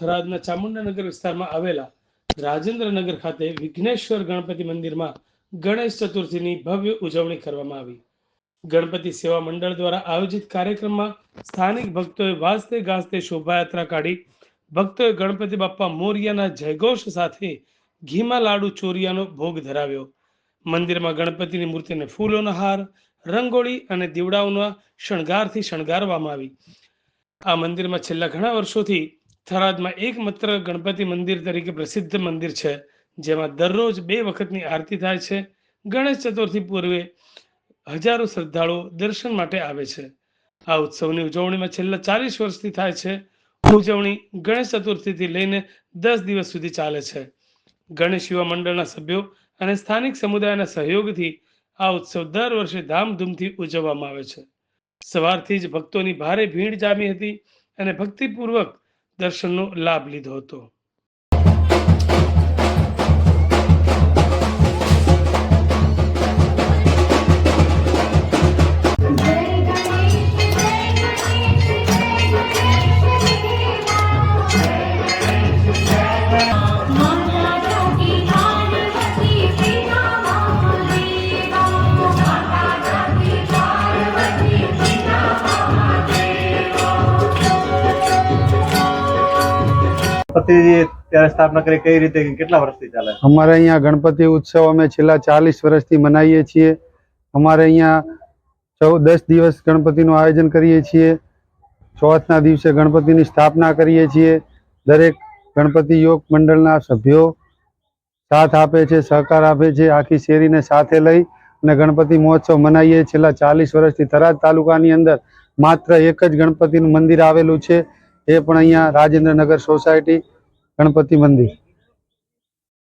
થરાદના ચામુંડાનગર વિસ્તારમાં આવેલા રાજેન્દ્રનગર ખાતે વિઘ્નેશ્વર ગણપતિ મંદિરમાં ગણેશ ચતુર્થીની ભવ્ય ઉજવણી કરવામાં આવી. ગણપતિ સેવા મંડળ દ્વારા આયોજિત કાર્યક્રમમાં સ્થાનિક ભક્તોએ વાજતે ગાજતે શોભાયાત્રા કાઢી ભક્તોએ ગણપતિ બાપ્પા મોરિયાના જયઘોષ સાથે ઘીમાં લાડુ ચોરિયાનો ભોગ ધરાવ્યો. મંદિરમાં ગણપતિની મૂર્તિને ફૂલોના હાર, રંગોળી અને દીવડાઓના શણગારથી શણગારવામાં આવી. આ મંદિરમાં છેલ્લા ઘણા વર્ષોથી થરાદમાં એકમાત્ર ગણપતિ મંદિર તરીકે પ્રસિદ્ધ મંદિર છે, જેમાં દરરોજ 2 વખતની આરતી થાય છે. ગણેશ ચતુર્થી પૂર્વે હજારો શ્રદ્ધાળુઓ દર્શન માટે આવે છે. આ ઉત્સવની ઉજવણીમાં છેલ્લા 40 વર્ષથી થાય છે. ઉજવણી ગણેશ ચતુર્થીથી લઈને 10 દિવસ સુધી ચાલે છે. ગણેશ યુવા મંડળના સભ્યો અને સ્થાનિક સમુદાયના સહયોગથી આ ઉત્સવ દર વર્ષે ધામધૂમથી ઉજવવામાં આવે છે. સવારથી જ ભક્તોની ભારે ભીડ જામી હતી અને ભક્તિપૂર્વક દર્શનનો લાભ લીધો હતો. ત્યારે સ્થાપના કરી કઈ રીતે કેટલા વર્ષથી ચાલે? અમારે અહીંયા ગણપતિ ઉત્સવ અમે છેલ્લા 40 વર્ષથી મનાવીએ છીએ. અમારે અહીંયા 10 દિવસ ગણપતિનું આયોજન કરીએ છીએ. ચોથના દિવસે ગણપતિની સ્થાપના કરીએ છીએ. દરેક ગણપતિ યોગ મંડળના સભ્યો સાથ આપે છે, સહકાર આપે છે. આખી શેરીને સાથે લઈ અને ગણપતિ મહોત્સવ મનાવીએ. છેલ્લા 40 વર્ષથી થરાદ તાલુકાની અંદર માત્ર એક જ ગણપતિનું મંદિર આવેલું છે, એ પણ અહીંયા રાજેન્દ્રનગર સોસાયટી ગણપતિ મંદિર.